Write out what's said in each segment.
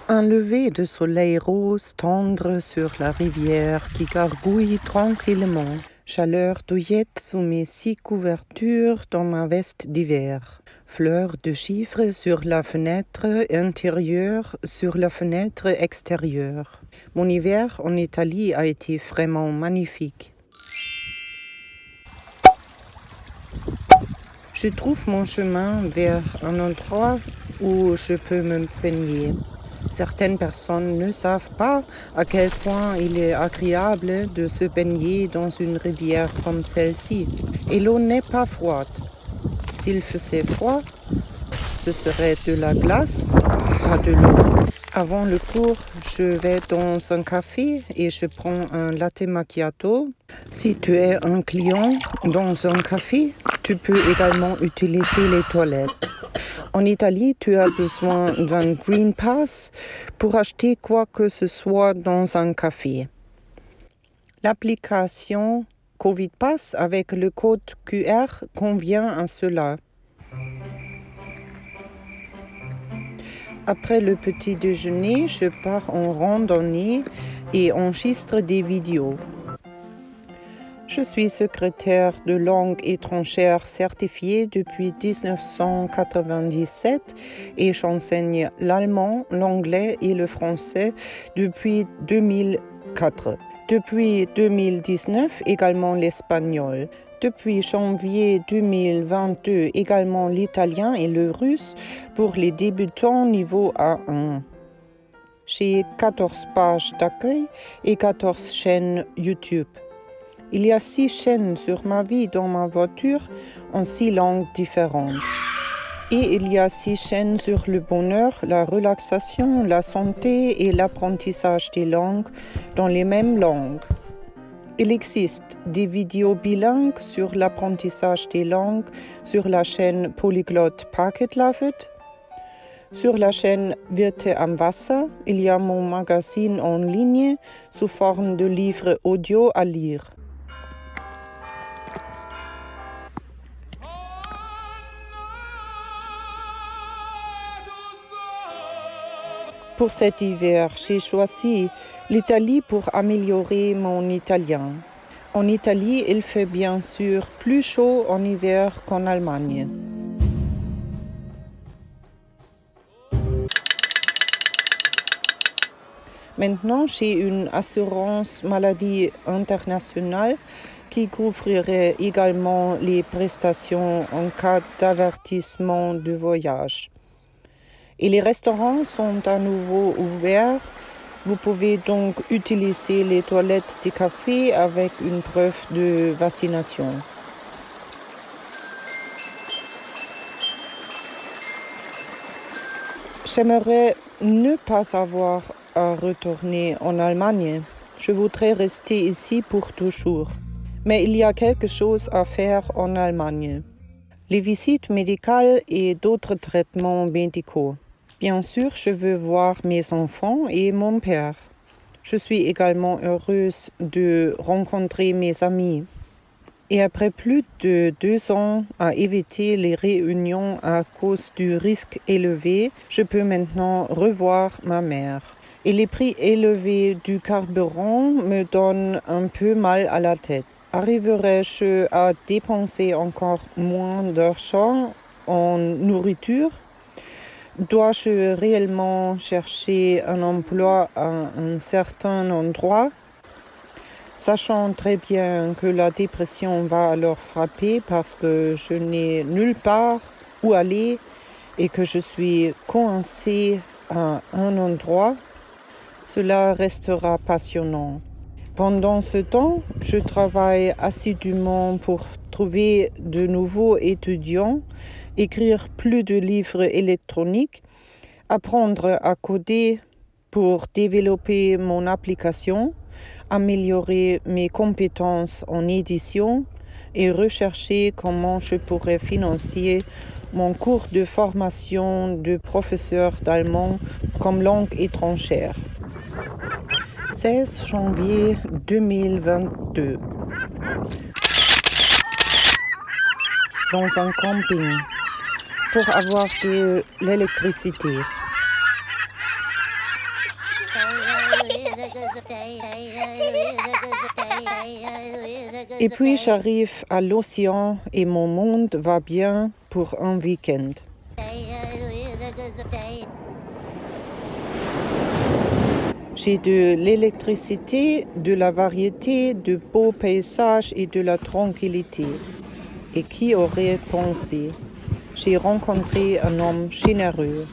Un lever de soleil rose tendre sur la rivière qui gargouille tranquillement. Chaleur douillette sous mes 6 couvertures dans ma veste d'hiver. Fleurs de chiffres sur la fenêtre intérieure, sur la fenêtre extérieure. Mon hiver en Italie a été vraiment magnifique. Je trouve mon chemin vers un endroit où je peux me baigner. Certaines personnes ne savent pas à quel point il est agréable de se baigner dans une rivière comme celle-ci. Et l'eau n'est pas froide. S'il faisait froid, ce serait de la glace, pas de l'eau. Avant le cours, je vais dans un café et je prends un latte macchiato. Si tu es un client dans un café, tu peux également utiliser les toilettes. En Italie, tu as besoin d'un Green Pass pour acheter quoi que ce soit dans un café. L'application Covid Pass avec le code QR convient à cela. Après le petit déjeuner, je pars en randonnée et enregistre des vidéos. Je suis secrétaire de langue étrangère certifiée depuis 1997 et j'enseigne l'allemand, l'anglais et le français depuis 2004. Depuis 2019, également l'espagnol. Depuis janvier 2022, également l'italien et le russe pour les débutants niveau A1. J'ai 14 pages d'accueil et 14 chaînes YouTube. Il y a 6 chaînes sur ma vie dans ma voiture en 6 langues différentes. Et il y a 6 chaînes sur le bonheur, la relaxation, la santé et l'apprentissage des langues dans les mêmes langues. Il existe des vidéos bilingues sur l'apprentissage des langues sur la chaîne Polyglotte Pocket Love It. Sur la chaîne Wirte am Wasser, il y a mon magazine en ligne sous forme de livres audio à lire. Pour cet hiver, j'ai choisi l'Italie pour améliorer mon italien. En Italie, il fait bien sûr plus chaud en hiver qu'en Allemagne. Maintenant, j'ai une assurance maladie internationale qui couvrirait également les prestations en cas d'avertissement de voyage. Et les restaurants sont à nouveau ouverts. Vous pouvez donc utiliser les toilettes des cafés avec une preuve de vaccination. J'aimerais ne pas avoir à retourner en Allemagne. Je voudrais rester ici pour toujours. Mais il y a quelque chose à faire en Allemagne. Les visites médicales et d'autres traitements médicaux. Bien sûr, je veux voir mes enfants et mon père. Je suis également heureuse de rencontrer mes amis. Et après plus de 2 ans à éviter les réunions à cause du risque élevé, je peux maintenant revoir ma mère. Et les prix élevés du carburant me donnent un peu mal à la tête. Arriverai-je à dépenser encore moins d'argent en nourriture? Dois-je réellement chercher un emploi à un certain endroit? Sachant très bien que la dépression va alors frapper parce que je n'ai nulle part où aller et que je suis coincée à un endroit, cela restera passionnant. Pendant ce temps, je travaille assidûment pour trouver de nouveaux étudiants, écrire plus de livres électroniques, apprendre à coder pour développer mon application, améliorer mes compétences en édition et rechercher comment je pourrais financer mon cours de formation de professeur d'allemand comme langue étrangère. 16 janvier 2022. Dans un camping pour avoir de l'électricité. Et puis j'arrive à l'océan et mon monde va bien pour un week-end. J'ai de l'électricité, de la variété, de beaux paysages et de la tranquillité. Et qui aurait pensé? J'ai rencontré un homme généreux.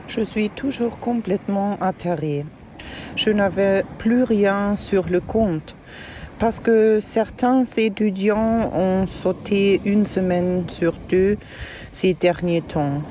Je suis toujours complètement atterrée. Je n'avais plus rien sur le compte parce que certains étudiants ont sauté une semaine sur 2 ces derniers temps,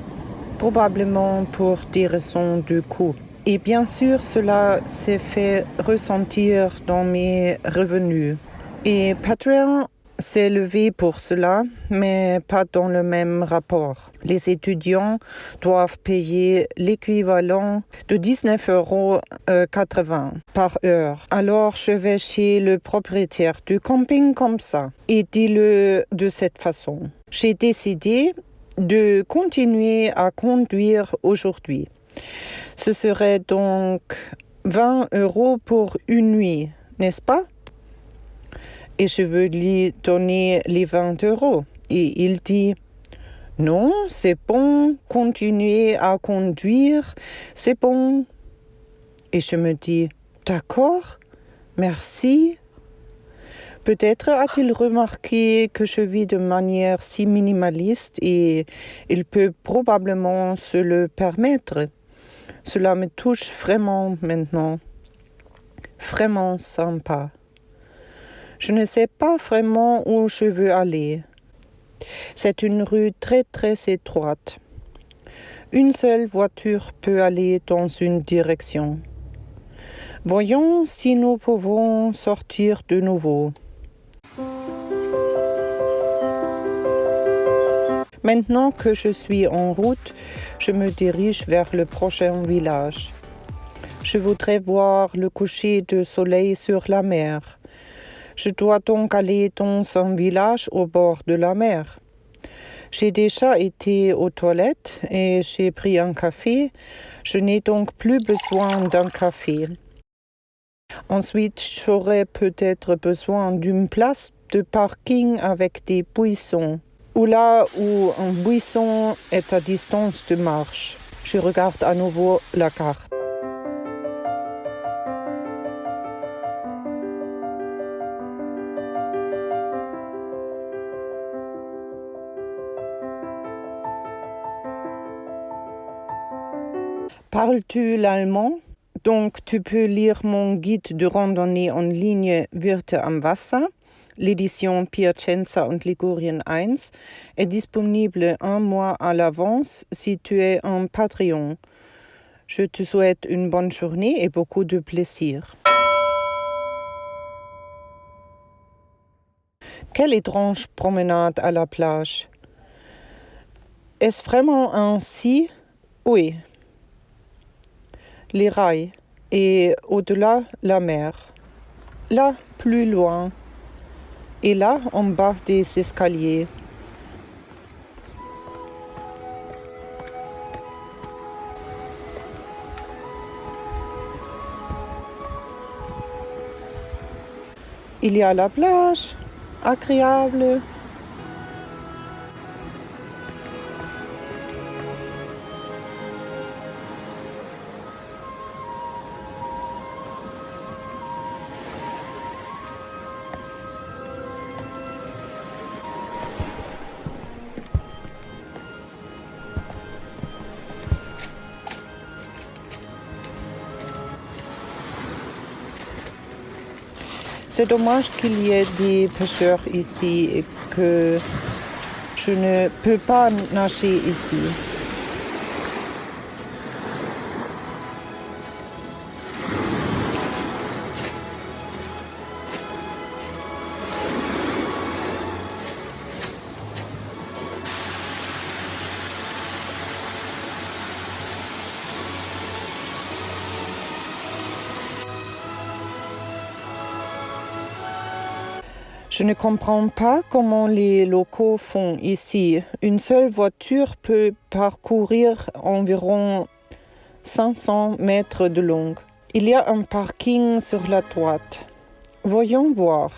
probablement pour des raisons de coût. Et bien sûr, cela s'est fait ressentir dans mes revenus. Et Patreon s'est levé pour cela, mais pas dans le même rapport. Les étudiants doivent payer l'équivalent de 19,80 € par heure. Alors je vais chez le propriétaire du camping comme ça et dis-le de cette façon. J'ai décidé de continuer à conduire aujourd'hui. Ce serait donc 20 € pour une nuit, n'est-ce pas? Et je veux lui donner les 20 €. Et il dit, non, c'est bon, continuez à conduire, c'est bon. Et je me dis, d'accord, merci. Peut-être a-t-il remarqué que je vis de manière si minimaliste et il peut probablement se le permettre. Cela me touche vraiment maintenant. Vraiment sympa. Je ne sais pas vraiment où je veux aller. C'est une rue très très étroite. Une seule voiture peut aller dans une direction. Voyons si nous pouvons sortir de nouveau. Maintenant que je suis en route, je me dirige vers le prochain village. Je voudrais voir le coucher de soleil sur la mer. Je dois donc aller dans un village au bord de la mer. J'ai déjà été aux toilettes et j'ai pris un café. Je n'ai donc plus besoin d'un café. Ensuite, j'aurai peut-être besoin d'une place de parking avec des buissons, ou là où un buisson est à distance de marche. Je regarde à nouveau la carte. Parles-tu l'allemand? Donc tu peux lire mon guide de randonnée en ligne Wirte am Wasser. L'édition Piacenza und Ligurien 1 est disponible un mois à l'avance si tu es un Patreon. Je te souhaite une bonne journée et beaucoup de plaisir. Quelle étrange promenade à la plage. Est-ce vraiment ainsi? Oui. Les rails et au-delà la mer. Là, plus loin. Et là, en bas des escaliers. Il y a la plage, agréable. C'est dommage qu'il y ait des pêcheurs ici et que je ne peux pas nager ici. Je ne comprends pas comment les locaux font ici. Une seule voiture peut parcourir environ 500 mètres de long. Il y a un parking sur la droite. Voyons voir.